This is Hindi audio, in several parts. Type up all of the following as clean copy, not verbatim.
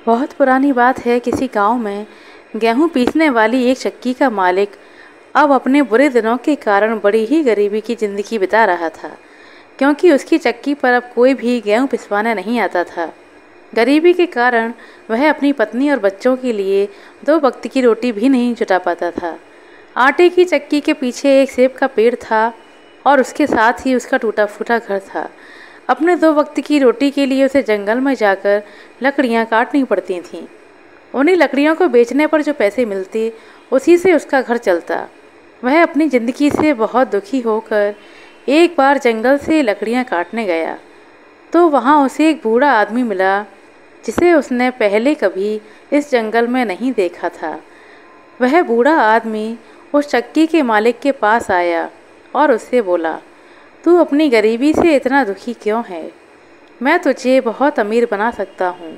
बहुत पुरानी बात है, किसी गांव में गेहूं पीसने वाली एक चक्की का मालिक अब अपने बुरे दिनों के कारण बड़ी ही गरीबी की ज़िंदगी बिता रहा था, क्योंकि उसकी चक्की पर अब कोई भी गेहूं पिसवाने नहीं आता था। गरीबी के कारण वह अपनी पत्नी और बच्चों के लिए 2 वक्त की रोटी भी नहीं जुटा पाता था। आटे की चक्की के पीछे एक सेब का पेड़ था और उसके साथ ही उसका टूटा फूटा घर था। अपने 2 वक्त की रोटी के लिए उसे जंगल में जाकर लकड़ियाँ काटनी पड़ती थीं। उन्हीं लकड़ियों को बेचने पर जो पैसे मिलते, उसी से उसका घर चलता। वह अपनी ज़िंदगी से बहुत दुखी होकर एक बार जंगल से लकड़ियाँ काटने गया, तो वहाँ उसे एक बूढ़ा आदमी मिला, जिसे उसने पहले कभी इस जंगल में नहीं देखा था। वह बूढ़ा आदमी उस चक्की के मालिक के पास आया और उससे बोला, तू अपनी गरीबी से इतना दुखी क्यों है? मैं तुझे बहुत अमीर बना सकता हूँ,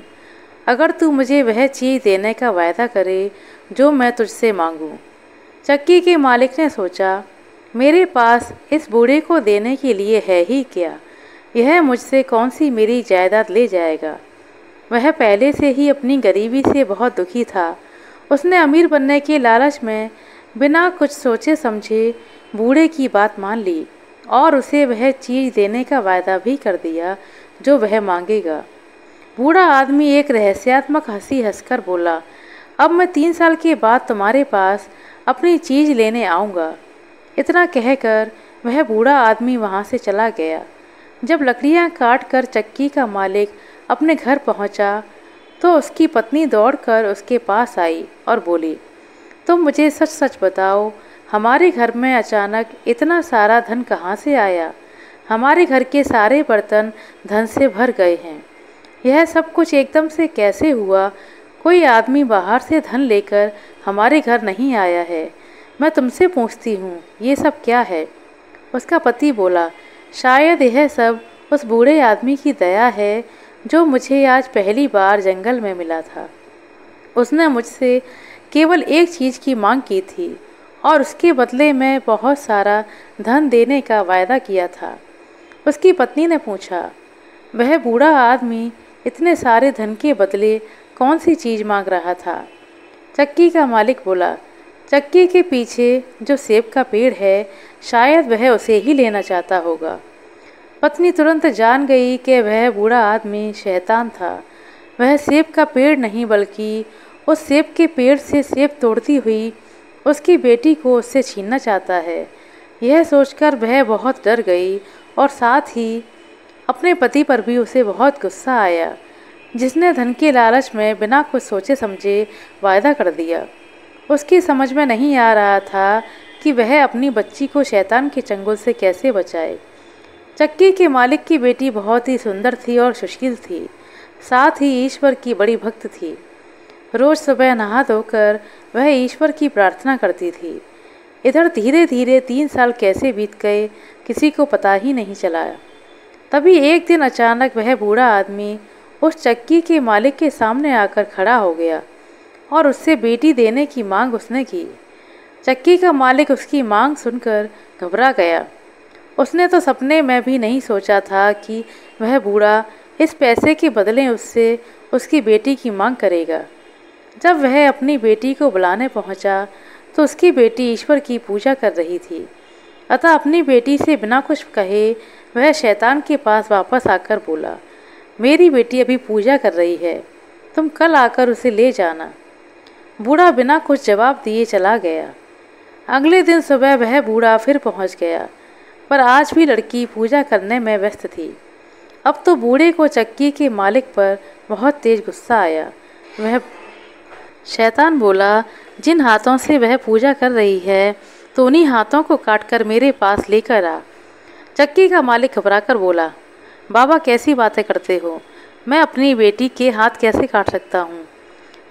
अगर तू मुझे वह चीज़ देने का वायदा करे जो मैं तुझसे मांगूँ। चक्की के मालिक ने सोचा, मेरे पास इस बूढ़े को देने के लिए है ही क्या? यह मुझसे कौन सी मेरी जायदाद ले जाएगा? वह पहले से ही अपनी गरीबी से बहुत दुखी था। उसने अमीर बनने के लालच में बिना कुछ सोचे समझे बूढ़े की बात मान ली और उसे वह चीज़ देने का वायदा भी कर दिया जो वह मांगेगा। बूढ़ा आदमी एक रहस्यात्मक हंसी हंसकर बोला, अब मैं 3 साल के बाद तुम्हारे पास अपनी चीज़ लेने आऊँगा। इतना कहकर वह बूढ़ा आदमी वहाँ से चला गया। जब लकड़ियाँ काट कर चक्की का मालिक अपने घर पहुँचा, तो उसकी पत्नी दौड़कर उसके पास आई और बोली, तुम मुझे सच सच बताओ, हमारे घर में अचानक इतना सारा धन कहाँ से आया? हमारे घर के सारे बर्तन धन से भर गए हैं। यह सब कुछ एकदम से कैसे हुआ? कोई आदमी बाहर से धन लेकर हमारे घर नहीं आया है। मैं तुमसे पूछती हूँ, ये सब क्या है? उसका पति बोला, शायद यह सब उस बूढ़े आदमी की दया है जो मुझे आज पहली बार जंगल में मिला था। उसने मुझसे केवल एक चीज़ की मांग की थी और उसके बदले में बहुत सारा धन देने का वायदा किया था। उसकी पत्नी ने पूछा, वह बूढ़ा आदमी इतने सारे धन के बदले कौन सी चीज़ मांग रहा था? चक्की का मालिक बोला, चक्की के पीछे जो सेब का पेड़ है, शायद वह उसे ही लेना चाहता होगा। पत्नी तुरंत जान गई कि वह बूढ़ा आदमी शैतान था। वह सेब का पेड़ नहीं बल्कि उस सेब के पेड़ से सेब तोड़ती हुई उसकी बेटी को उससे छीनना चाहता है। यह सोचकर वह बहुत डर गई और साथ ही अपने पति पर भी उसे बहुत गुस्सा आया, जिसने धन के लालच में बिना कुछ सोचे समझे वायदा कर दिया। उसकी समझ में नहीं आ रहा था कि वह अपनी बच्ची को शैतान के चंगुल से कैसे बचाए। चक्की के मालिक की बेटी बहुत ही सुंदर थी और सुशील थी, साथ ही ईश्वर की बड़ी भक्त थी। रोज़ सुबह नहा धोकर वह ईश्वर की प्रार्थना करती थी। इधर धीरे धीरे 3 साल कैसे बीत गए, किसी को पता ही नहीं चला। तभी एक दिन अचानक वह बूढ़ा आदमी उस चक्की के मालिक के सामने आकर खड़ा हो गया और उससे बेटी देने की मांग उसने की। चक्की का मालिक उसकी मांग सुनकर घबरा गया। उसने तो सपने में भी नहीं सोचा था कि वह बूढ़ा इस पैसे के बदले उससे उसकी बेटी की मांग करेगा। जब वह अपनी बेटी को बुलाने पहुंचा, तो उसकी बेटी ईश्वर की पूजा कर रही थी। अतः अपनी बेटी से बिना कुछ कहे वह शैतान के पास वापस आकर बोला, मेरी बेटी अभी पूजा कर रही है, तुम कल आकर उसे ले जाना। बूढ़ा बिना कुछ जवाब दिए चला गया। अगले दिन सुबह वह बूढ़ा फिर पहुंच गया, पर आज भी लड़की पूजा करने में व्यस्त थी। अब तो बूढ़े को चक्की के मालिक पर बहुत तेज गुस्सा आया। वह शैतान बोला, जिन हाथों से वह पूजा कर रही है, तो उन्हीं हाथों को काटकर मेरे पास लेकर आ। चक्की का मालिक घबराकर बोला, बाबा कैसी बातें करते हो? मैं अपनी बेटी के हाथ कैसे काट सकता हूँ?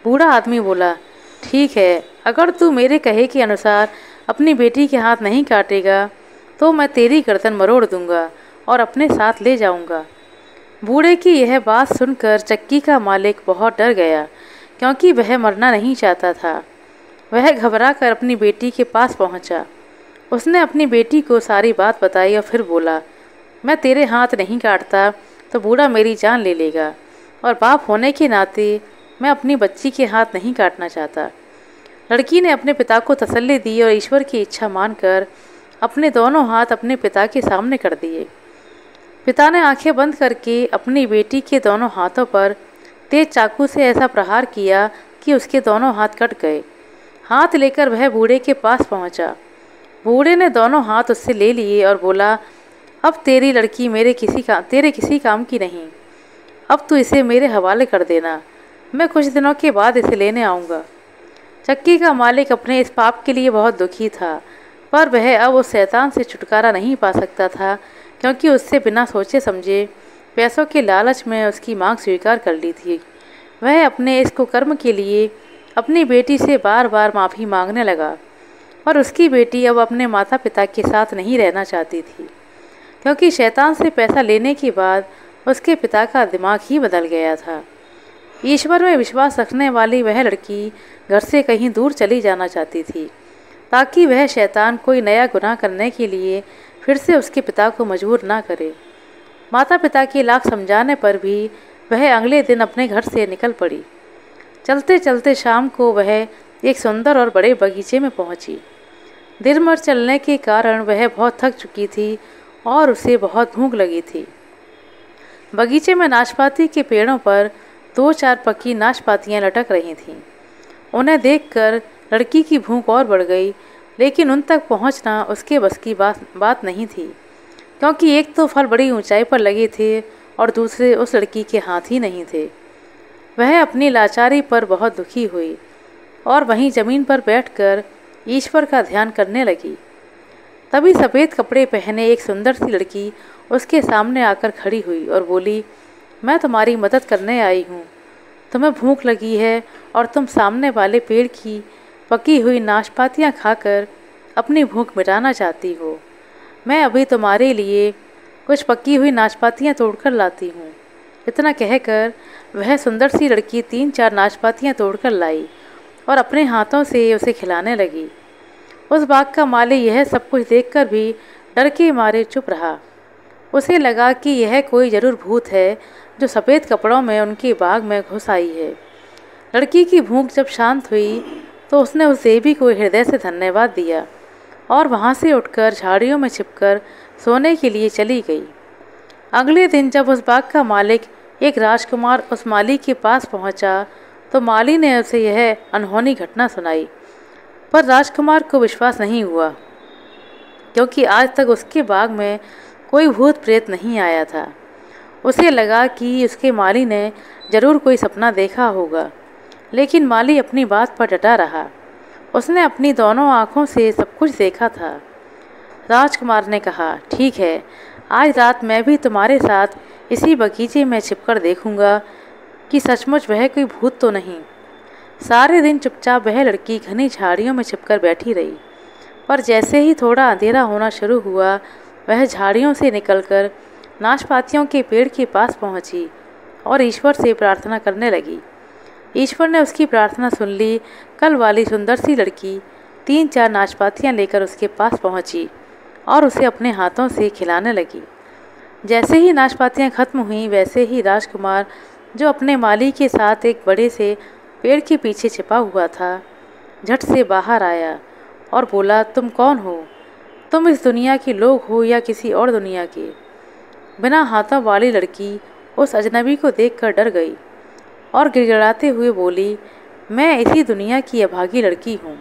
बूढ़ा आदमी बोला, ठीक है, अगर तू मेरे कहे के अनुसार अपनी बेटी के हाथ नहीं काटेगा, तो मैं तेरी गर्दन मरोड़ दूंगा और अपने साथ ले जाऊंगा। बूढ़े की यह बात सुनकर चक्की का मालिक बहुत डर गया, क्योंकि वह मरना नहीं चाहता था। वह घबरा कर अपनी बेटी के पास पहुंचा। उसने अपनी बेटी को सारी बात बताई और फिर बोला, मैं तेरे हाथ नहीं काटता तो बूढ़ा मेरी जान ले लेगा, और बाप होने के नाते मैं अपनी बच्ची के हाथ नहीं काटना चाहता। लड़की ने अपने पिता को तसल्ली दी और ईश्वर की इच्छा मानकर अपने दोनों हाथ अपने पिता के सामने कर दिए। पिता ने आंखें बंद करके अपनी बेटी के दोनों हाथों पर तेज चाकू से ऐसा प्रहार किया कि उसके दोनों हाथ कट गए। हाथ लेकर वह बूढ़े के पास पहुंचा। बूढ़े ने दोनों हाथ उससे ले लिए और बोला, अब तेरी लड़की तेरे किसी काम की नहीं। अब तू इसे मेरे हवाले कर देना, मैं कुछ दिनों के बाद इसे लेने आऊँगा। चक्की का मालिक अपने इस पाप के लिए बहुत दुखी था, पर वह अब उस शैतान से छुटकारा नहीं पा सकता था, क्योंकि उससे बिना सोचे समझे पैसों के लालच में उसकी मांग स्वीकार कर ली थी। वह अपने इस कुकर्म के लिए अपनी बेटी से बार बार माफ़ी मांगने लगा और उसकी बेटी अब अपने माता पिता के साथ नहीं रहना चाहती थी, क्योंकि शैतान से पैसा लेने के बाद उसके पिता का दिमाग ही बदल गया था। ईश्वर में विश्वास रखने वाली वह लड़की घर से कहीं दूर चली जाना चाहती थी, ताकि वह शैतान कोई नया गुनाह करने के लिए फिर से उसके पिता को मजबूर ना करे। माता पिता के लाख समझाने पर भी वह अगले दिन अपने घर से निकल पड़ी। चलते चलते शाम को वह एक सुंदर और बड़े बगीचे में पहुंची। दिन भर चलने के कारण वह बहुत थक चुकी थी और उसे बहुत भूख लगी थी। बगीचे में नाशपाती के पेड़ों पर 2-4 पकी नाशपातियाँ लटक रही थीं। उन्हें देखकर लड़की की भूख और बढ़ गई, लेकिन उन तक पहुंचना उसके बस की बात नहीं थी, क्योंकि एक तो फल बड़ी ऊंचाई पर लगे थे और दूसरे उस लड़की के हाथ ही नहीं थे। वह अपनी लाचारी पर बहुत दुखी हुई और वहीं ज़मीन पर बैठकर ईश्वर का ध्यान करने लगी। तभी सफ़ेद कपड़े पहने एक सुंदर सी लड़की उसके सामने आकर खड़ी हुई और बोली, मैं तुम्हारी मदद करने आई हूँ। तुम्हें भूख लगी है और तुम सामने वाले पेड़ की पकी हुई नाशपातियाँ खाकर अपनी भूख मिटाना चाहती हो। मैं अभी तुम्हारे लिए कुछ पकी हुई नाशपातियाँ तोड़कर लाती हूँ। इतना कहकर वह सुंदर सी लड़की 3-4 नाशपातियाँ तोड़कर लाई और अपने हाथों से उसे खिलाने लगी। उस बाग का माली यह सब कुछ देखकर भी डर के मारे चुप रहा। उसे लगा कि यह कोई ज़रूर भूत है जो सफ़ेद कपड़ों में उनके बाग में घुस आई है। लड़की की भूख जब शांत हुई तो उसने उस देवी को हृदय से धन्यवाद दिया और वहाँ से उठकर झाड़ियों में छिपकर सोने के लिए चली गई। अगले दिन जब उस बाग का मालिक एक राजकुमार उस माली के पास पहुँचा तो माली ने उसे यह अनहोनी घटना सुनाई, पर राजकुमार को विश्वास नहीं हुआ, क्योंकि आज तक उसके बाग में कोई भूत प्रेत नहीं आया था। उसे लगा कि उसके माली ने ज़रूर कोई सपना देखा होगा, लेकिन माली अपनी बात पर डटा रहा। उसने अपनी दोनों आँखों से सब कुछ देखा था। राजकुमार ने कहा, ठीक है, आज रात मैं भी तुम्हारे साथ इसी बगीचे में छिपकर देखूंगा कि सचमुच वह कोई भूत तो नहीं। सारे दिन चुपचाप वह लड़की घनी झाड़ियों में छिपकर बैठी रही, पर जैसे ही थोड़ा अंधेरा होना शुरू हुआ वह झाड़ियों से निकलकर नाशपातियों के पेड़ के पास पहुंची और ईश्वर से प्रार्थना करने लगी। ईश्वर ने उसकी प्रार्थना सुन ली। कल वाली सुंदर सी लड़की 3-4 नाशपातियाँ लेकर उसके पास पहुंची और उसे अपने हाथों से खिलाने लगी। जैसे ही नाशपातियाँ खत्म हुईं, वैसे ही राजकुमार, जो अपने माली के साथ एक बड़े से पेड़ के पीछे छिपा हुआ था, झट से बाहर आया और बोला, तुम कौन हो? तुम इस दुनिया के लोग हो या किसी और दुनिया के? बिना हाथों वाली लड़की उस अजनबी को देखकर डर गई और गिड़गिड़ाते हुए बोली, मैं इसी दुनिया की अभागी लड़की हूँ।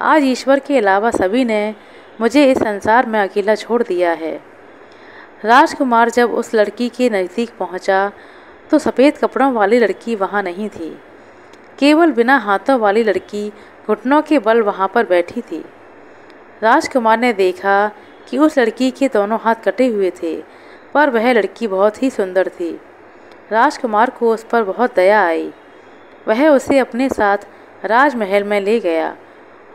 आज ईश्वर के अलावा सभी ने मुझे इस संसार में अकेला छोड़ दिया है। राजकुमार जब उस लड़की के नज़दीक पहुँचा तो सफ़ेद कपड़ों वाली लड़की वहाँ नहीं थी। केवल बिना हाथों वाली लड़की घुटनों के बल वहाँ पर बैठी थी। राजकुमार ने देखा कि उस लड़की के दोनों हाथ कटे हुए थे, पर वह लड़की बहुत ही सुंदर थी। राजकुमार को उस पर बहुत दया आई। वह उसे अपने साथ राजमहल में ले गया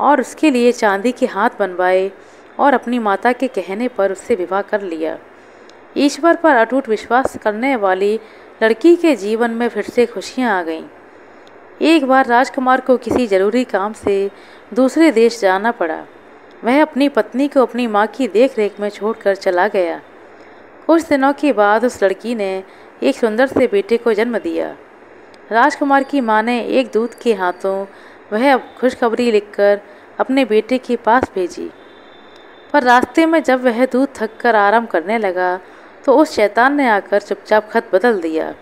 और उसके लिए चांदी के हाथ बनवाए और अपनी माता के कहने पर उससे विवाह कर लिया। ईश्वर पर अटूट विश्वास करने वाली लड़की के जीवन में फिर से खुशियाँ आ गईं। एक बार राजकुमार को किसी ज़रूरी काम से दूसरे देश जाना पड़ा। वह अपनी पत्नी को अपनी माँ की देखरेख में छोड़कर चला गया। कुछ दिनों के बाद उस लड़की ने एक सुंदर से बेटे को जन्म दिया। राजकुमार की माँ ने एक दूत के हाथों वह खुशखबरी लिखकर अपने बेटे के पास भेजी। पर रास्ते में जब वह दूत थक कर आराम करने लगा तो उस शैतान ने आकर चुपचाप खत बदल दिया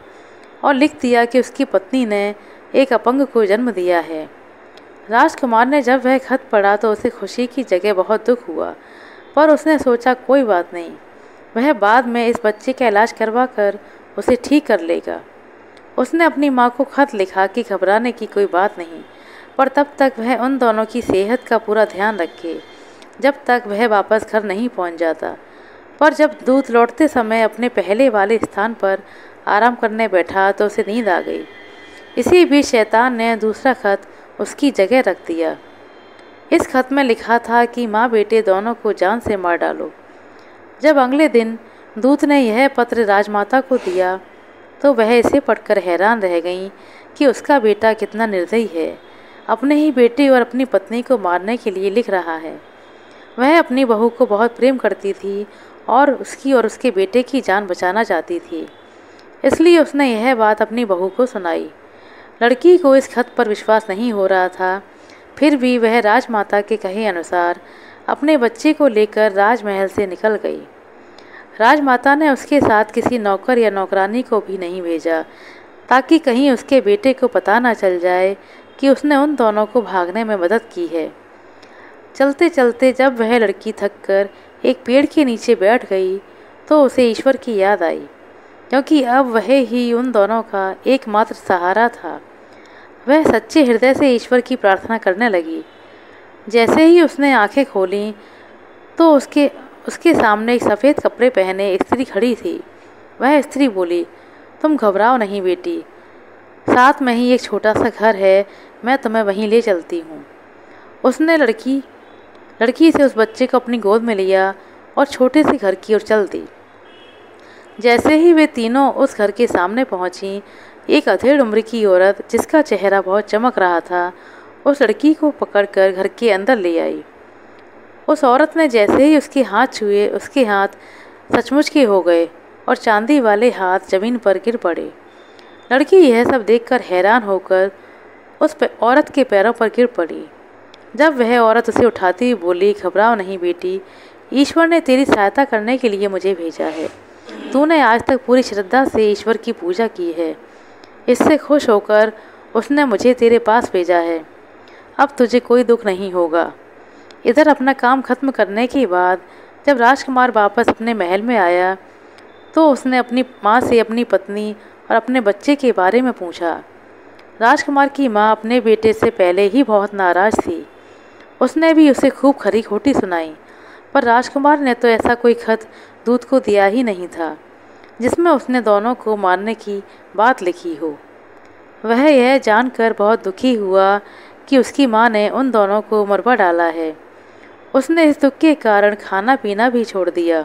और लिख दिया कि उसकी पत्नी ने एक अपंग को जन्म दिया है। राजकुमार ने जब वह खत पढ़ा तो उसे खुशी की जगह बहुत दुख हुआ, पर उसने सोचा कोई बात नहीं, वह बाद में इस बच्चे का इलाज करवा कर उसे ठीक कर लेगा। उसने अपनी माँ को खत लिखा कि घबराने की कोई बात नहीं, पर तब तक वह उन दोनों की सेहत का पूरा ध्यान रखे जब तक वह वापस घर नहीं पहुँच जाता। पर जब दूत लौटते समय अपने पहले वाले स्थान पर आराम करने बैठा तो उसे नींद आ गई। इसी बीच शैतान ने दूसरा खत उसकी जगह रख दिया। इस खत में लिखा था कि माँ बेटे दोनों को जान से मार डालो। जब अगले दिन दूत ने यह पत्र राजमाता को दिया तो वह इसे पढ़कर हैरान रह गई कि उसका बेटा कितना निर्दयी है, अपने ही बेटे और अपनी पत्नी को मारने के लिए लिख रहा है। वह अपनी बहू को बहुत प्रेम करती थी और उसकी और उसके बेटे की जान बचाना चाहती थी, इसलिए उसने यह बात अपनी बहू को सुनाई। लड़की को इस खत पर विश्वास नहीं हो रहा था, फिर भी वह राजमाता के कहे अनुसार अपने बच्चे को लेकर राजमहल से निकल गई। राजमाता ने उसके साथ किसी नौकर या नौकरानी को भी नहीं भेजा ताकि कहीं उसके बेटे को पता न चल जाए कि उसने उन दोनों को भागने में मदद की है। चलते चलते जब वह लड़की थककर एक पेड़ के नीचे बैठ गई तो उसे ईश्वर की याद आई, क्योंकि अब वह ही उन दोनों का एकमात्र सहारा था। वह सच्चे हृदय से ईश्वर की प्रार्थना करने लगी। जैसे ही उसने आंखें खोलीं तो उसके सामने एक सफ़ेद कपड़े पहने स्त्री खड़ी थी। वह स्त्री बोली, तुम घबराओ नहीं बेटी, साथ में ही एक छोटा सा घर है, मैं तुम्हें वहीं ले चलती हूँ। उसने लड़की से उस बच्चे को अपनी गोद में लिया और छोटे से घर की ओर चल दी। जैसे ही वे तीनों उस घर के सामने पहुंची, एक अधेड़ उम्र की औरत जिसका चेहरा बहुत चमक रहा था उस लड़की को पकड़कर घर के अंदर ले आई। उस औरत ने जैसे ही उसके हाथ छुए, उसके हाथ सचमुच के हो गए और चांदी वाले हाथ जमीन पर गिर पड़े। लड़की यह सब देखकर हैरान होकर उस औरत के पैरों पर गिर पड़ी। जब वह औरत उसे उठाती हुई बोली, घबराओ नहीं बेटी, ईश्वर ने तेरी सहायता करने के लिए मुझे भेजा है। तूने आज तक पूरी श्रद्धा से ईश्वर की पूजा की है, इससे खुश होकर उसने मुझे तेरे पास भेजा है। अब तुझे कोई दुख नहीं होगा। इधर अपना काम खत्म करने के बाद जब राजकुमार वापस अपने महल में आया तो उसने अपनी माँ से अपनी पत्नी और अपने बच्चे के बारे में पूछा। राजकुमार की माँ अपने बेटे से पहले ही बहुत नाराज़ थी। उसने भी उसे खूब खरी खोटी सुनाई, पर राजकुमार ने तो ऐसा कोई खत दूत को दिया ही नहीं था जिसमें उसने दोनों को मारने की बात लिखी हो। वह यह जानकर बहुत दुखी हुआ कि उसकी माँ ने उन दोनों को मरवा डाला है। उसने इस दुख के कारण खाना पीना भी छोड़ दिया।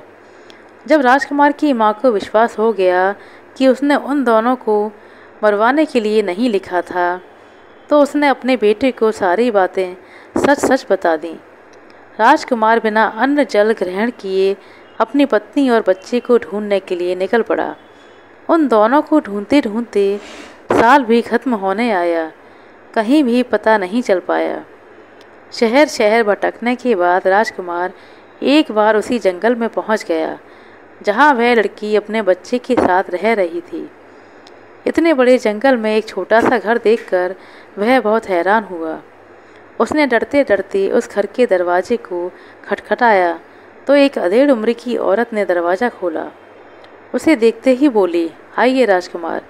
जब राजकुमार की माँ को विश्वास हो गया कि उसने उन दोनों को मरवाने के लिए नहीं लिखा था तो उसने अपने बेटे को सारी बातें सच सच बता दी। राजकुमार बिना अन्न जल ग्रहण किए अपनी पत्नी और बच्चे को ढूंढने के लिए निकल पड़ा। उन दोनों को ढूंढते ढूंढते साल भी खत्म होने आया, कहीं भी पता नहीं चल पाया। शहर शहर भटकने के बाद राजकुमार एक बार उसी जंगल में पहुंच गया जहां वह लड़की अपने बच्चे के साथ रह रही थी। इतने बड़े जंगल में एक छोटा सा घर देखकर वह बहुत हैरान हुआ। उसने डरते डरते उस घर के दरवाजे को खटखटाया तो एक अधेड़ उम्र की औरत ने दरवाज़ा खोला। उसे देखते ही बोली, आइए राजकुमार,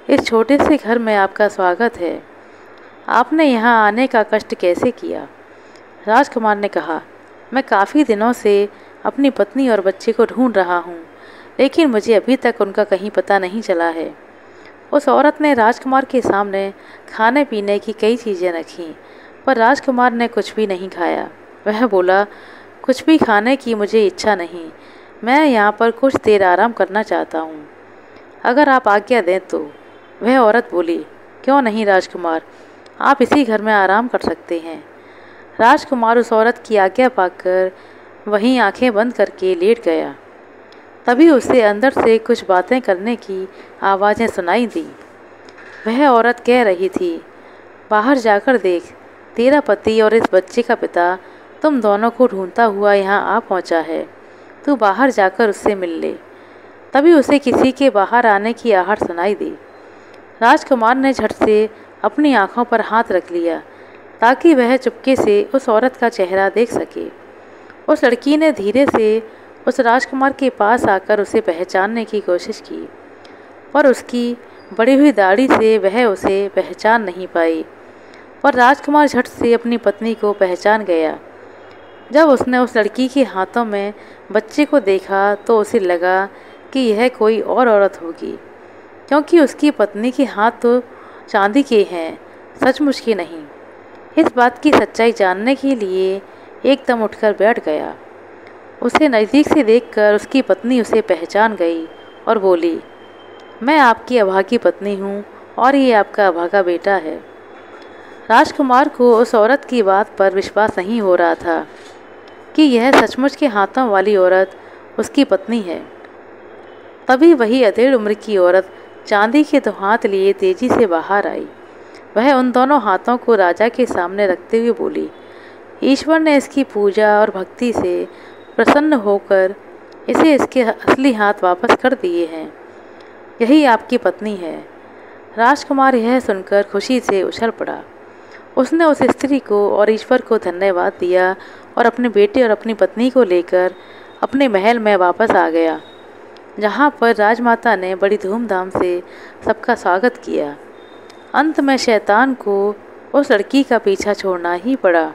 इस छोटे से घर में आपका स्वागत है। आपने यहाँ आने का कष्ट कैसे किया? राजकुमार ने कहा, मैं काफ़ी दिनों से अपनी पत्नी और बच्चे को ढूंढ रहा हूँ, लेकिन मुझे अभी तक उनका कहीं पता नहीं चला है। उस औरत ने राजकुमार के सामने खाने पीने की कई चीज़ें रखीं, पर राजकुमार ने कुछ भी नहीं खाया। वह बोला, कुछ भी खाने की मुझे इच्छा नहीं, मैं यहाँ पर कुछ देर आराम करना चाहता हूँ, अगर आप आज्ञा दें तो। वह औरत बोली, क्यों नहीं राजकुमार, आप इसी घर में आराम कर सकते हैं। राजकुमार उस औरत की आज्ञा पाकर वहीं आंखें बंद करके लेट गया। तभी उसे अंदर से कुछ बातें करने की आवाज़ें सुनाई दी। वह औरत कह रही थी, बाहर जाकर देख, तेरा पति और इस बच्चे का पिता तुम दोनों को ढूंढता हुआ यहाँ आ पहुँचा है। तू बाहर जाकर उससे मिल ले। तभी उसे किसी के बाहर आने की आहट सुनाई दी। राजकुमार ने झट से अपनी आंखों पर हाथ रख लिया ताकि वह चुपके से उस औरत का चेहरा देख सके। उस लड़की ने धीरे से उस राजकुमार के पास आकर उसे पहचानने की कोशिश की, पर उसकी बढ़ी हुई दाढ़ी से वह उसे पहचान नहीं पाई। पर राजकुमार झट से अपनी पत्नी को पहचान गया। जब उसने उस लड़की के हाथों में बच्चे को देखा तो उसे लगा कि यह कोई और औरत होगी, क्योंकि उसकी पत्नी के हाथ तो चांदी के हैं, सचमुच के नहीं। इस बात की सच्चाई जानने के लिए एकदम उठकर बैठ गया। उसे नज़दीक से देखकर उसकी पत्नी उसे पहचान गई और बोली, मैं आपकी अभागी पत्नी हूँ और ये आपका अभागा बेटा है। राजकुमार को उस औरत की बात पर विश्वास नहीं हो रहा था कि यह सचमुच के हाथों वाली औरत उसकी पत्नी है। तभी वही अधेड़ उम्र की औरत चांदी के दो हाथ लिए तेजी से बाहर आई। वह उन दोनों हाथों को राजा के सामने रखते हुए बोली, ईश्वर ने इसकी पूजा और भक्ति से प्रसन्न होकर इसे इसके असली हाथ वापस कर दिए हैं। यही आपकी पत्नी है। राजकुमार यह सुनकर खुशी से उछल पड़ा। उसने उस स्त्री को और ईश्वर को धन्यवाद दिया और अपने बेटे और अपनी पत्नी को लेकर अपने महल में वापस आ गया, जहाँ पर राजमाता ने बड़ी धूमधाम से सबका स्वागत किया। अंत में शैतान को उस लड़की का पीछा छोड़ना ही पड़ा।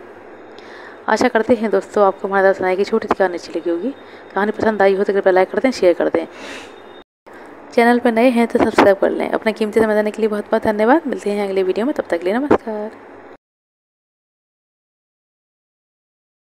आशा करते हैं दोस्तों आपको हमारे सुनाई की छोटी सी कहानी अच्छी लगी होगी। कहानी पसंद आई हो तो कृपया लाइक कर दें, शेयर कर दें। चैनल पर नए हैं तो सब्सक्राइब कर लें। अपना कीमती समय देने के लिए बहुत बहुत धन्यवाद। मिलते हैं अगले वीडियो में, तब तक के लिए नमस्कार।